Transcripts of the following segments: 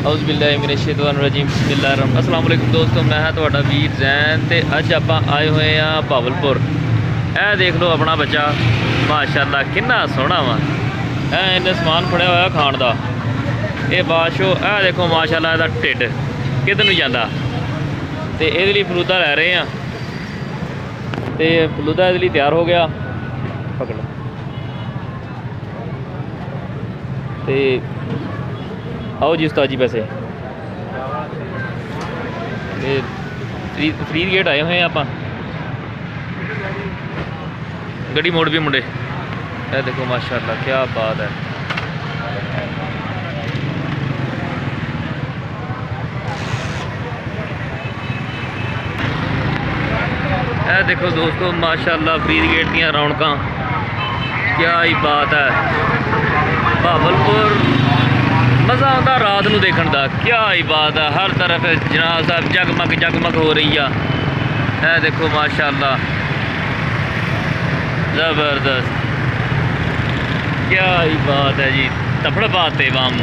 औज़ुबिल्लाहिमिनश्शैतानिर्रजीम बिस्मिल्लाहिर्रहमानिर्रहीम। अस्सलाम वालेकुम दोस्तों, मैं हाँ तुहाडा वीर जैन ते अज आपां आए हुए हाँ भावलपुर। ए देख लो अपना बच्चा माशाअल्लाह कितना सोहना वा। इन्हें समान फड़िया होया खाण दा। ये बादशो ए देखो माशाअल्लाह इहदा ढिड किधर नूं जांदा ते इहदे लई फलूदा लै रहे हैं ते फलूदा इहदे लई तैयार हो गया। पकड़ ते आओ जी उस्ताद जी। पैसे फरीद गेट आए हुए हैं आप गड्डी मोड़ भी मुंडे। ये देखो माशाअल्लाह क्या बात है। ये देखो दोस्तों माशाअल्लाह फरीद गेट दी रौनक क्या ही बात है। भावलपुर मज़ा आता रात नूं देखण दा, क्या ही बात है। हर तरफ जनाब साहब जगमग जगमग हो रही है। है देखो माशाअल्लाह ज़बरदस्त, क्या ही बात है जी। तफड़ पाते वाम।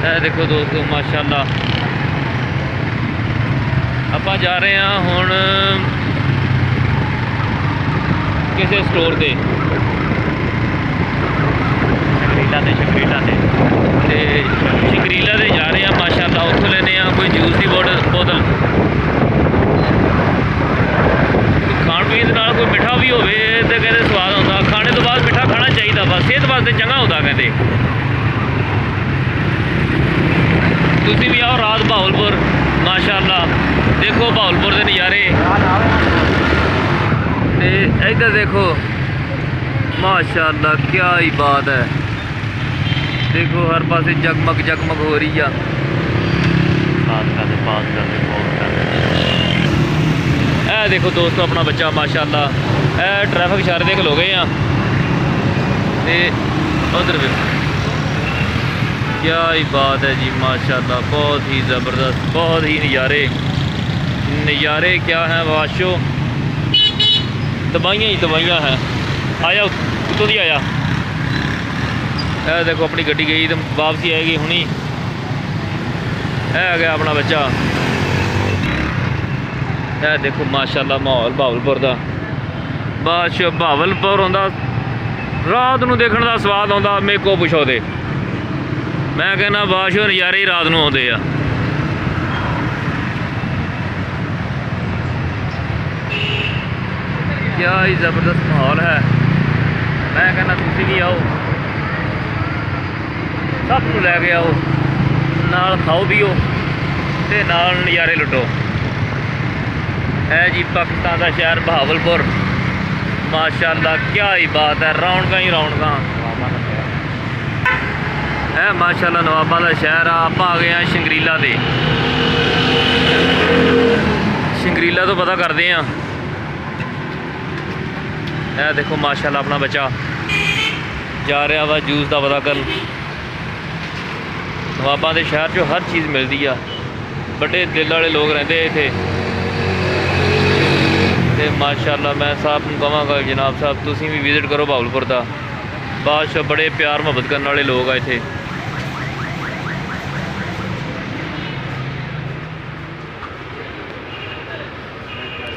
है देखो दोस्तों माशाअल्लाह आप जा रहे हैं हुण किसी स्टोर से शकरीला से जा रहे हैं माशाअल्लाह। उत्थों लेने कोई जूस की बोतल खाण पीण नाल कोई मिठा भी हो कहते स्वाद आता। खाने तो बाद मिठा खाना चाहिए बस सेहत वास्ते चंगा होता कहते। तुसीं भी आओ रात भावलपुर माशाअल्लाह देखो भावलपुर के नज़ारे। इधर देखो माशाअल्लाह क्या ही बात है। देखो हर पासे जगमग जगमग हो रही है। ए देखो दोस्तों अपना बच्चा माशाअल्लाह ट्रैफिक इशारे दे खलो गए हैं ते उधर भी क्या ही बात है जी माशाअल्लाह। बहुत ही ज़बरदस्त, बहुत ही नज़ारे क्या हैं वाशो। दवाइयाँ ही दवाइयाँ हैं। आया उत्तों दी आया। देखो अपनी गड्डी गई तो वापसी आएगी हुनी। है गया अपना बच्चा। देखो माशाअल्लाह माहौल भावलपुर का। बादशाह भावलपुर आंदा रात नूं देखण दा स्वाद आंदा। मेरे को पुछो दे मैं कहना बादशाह नज़ारे ही रात नूं आउंदे आ। क्या ही ज़बरदस्त माहौल है। मैं कहना तुसीं भी आओ, सब नूं लैके आओ, नाल खाओ पिओ ते नाल नज़ारे लुटो। है जी पाकिस्तान का शहर भावलपुर माशाअल्लाह क्या ही बात है। रौनक ही रौनक है माशाअल्लाह। नवाबा का शहर आप आ गए हैं शंगरीला दे। शंगरीला तो पता करते हैं। यह देखो माशाअल्लाह अपना बच्चा जा रहा वा जूस का पता कर। नवाबा के शहर चो हर चीज़ मिलती है। बड़े दिल वाले लोग रहते इत्थे ते माशाअल्लाह। मैं साहब को कहांगा जनाब साहब तुसीं भी विजिट करो भावलपुर का। बादशाह बड़े प्यार मुहब्बत करने वाले लोग आ इत्थे।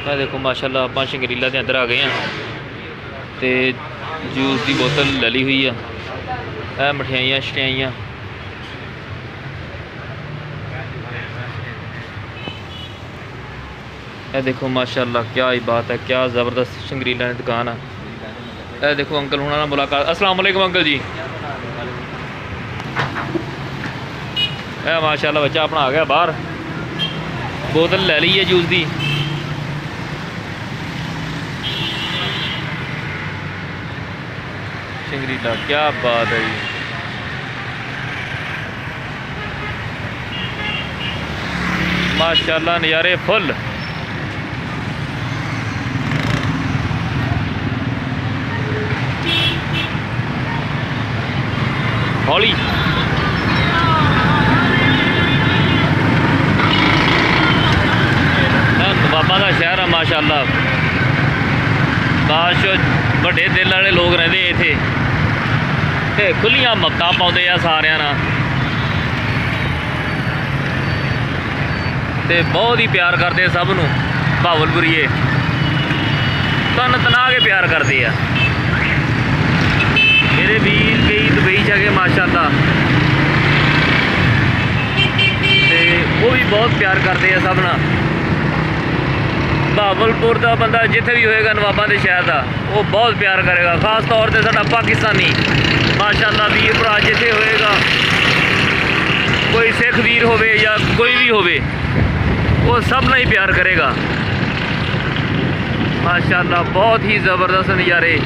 मैं देखो माशाअल्लाह आप शंगरीला के अंदर आ गए हैं तो जूस की बोतल ले ली हुई है। मठियाइयाँ शठियाइयाँ ये देखो माशाअल्लाह क्या ही बात है। क्या ज़बरदस्त शंगरीला की दुकान है। ये देखो अंकल हुणां मुलाकात। अस्सलाम वालेकुम अंकल जी। माशाअल्लाह बच्चा अपना आ गया बाहर। बोतल ले ली है जूस की। शंगरीला क्या बात है जी। माशाअल्लाह नज़ारे फुल। हौली नवाबा का शहर है माशाअल्लाह। बादशाह बड़े दिल वाले लोग रहते इत्थे। ਤੇ ਖੁੱਲੀਆਂ ਮੱਤਾਂ ਪਾਉਂਦੇ ਆ ਸਾਰਿਆਂ ਨਾਲ ਤੇ ਬਹੁਤ ਹੀ ਪਿਆਰ ਕਰਦੇ ਆ ਸਭ ਨੂੰ। ਭਾਵਲਪੁਰੀਏ ਤਨ ਤਨਾ ਕੇ ਪਿਆਰ ਕਰਦੇ ਆ ਮੇਰੇ ਵੀਰ। ਕਈ ਦੁਬਈ ਜਾ ਕੇ ਮਾਸ਼ਾਅੱਲਾ ਤੇ ਉਹ ਵੀ ਬਹੁਤ ਪਿਆਰ ਕਰਦੇ ਆ ਸਭ ਨਾਲ। ਭਾਵਲਪੁਰ ਦਾ ਬੰਦਾ ਜਿੱਥੇ ਵੀ ਹੋਏਗਾ ਨਵਾਬਾਂ ਦੇ ਸ਼ਹਿਰ ਦਾ ਉਹ ਬਹੁਤ ਪਿਆਰ ਕਰੇਗਾ। ਖਾਸ ਤੌਰ ਤੇ ਸਾਡਾ ਪਾਕਿਸਤਾਨੀ ਮਾਸ਼ਾਅੱਲਾ ਵੀਰ ਭਰਾ ਜਿੱਥੇ ਹੋਏਗਾ, ਕੋਈ ਸਿੱਖ ਵੀਰ ਹੋਵੇ ਜਾਂ ਕੋਈ ਵੀ ਹੋਵੇ, ਉਹ ਸਭ ਨਾਲ ਹੀ ਪਿਆਰ ਕਰੇਗਾ ਮਾਸ਼ਾਅੱਲਾ। ਬਹੁਤ ਹੀ ਜ਼ਬਰਦਸਤ ਨਜ਼ਾਰੇ।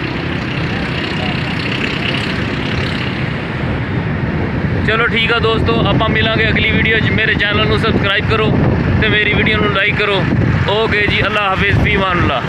ਚਲੋ ਠੀਕ ਆ ਦੋਸਤੋ, ਆਪਾਂ ਮਿਲਾਂਗੇ ਅਗਲੀ ਵੀਡੀਓ 'ਚ। ਮੇਰੇ ਚੈਨਲ ਨੂੰ ਸਬਸਕ੍ਰਾਈਬ ਕਰੋ ਤੇ ਮੇਰੀ ਵੀਡੀਓ ਨੂੰ ਲਾਈਕ ਕਰੋ। ਓਕੇ ਜੀ, ਅੱਲਾ ਹਾਫਿਜ਼, ਫੀ ਅਮਾਨ ਅੱਲਾ।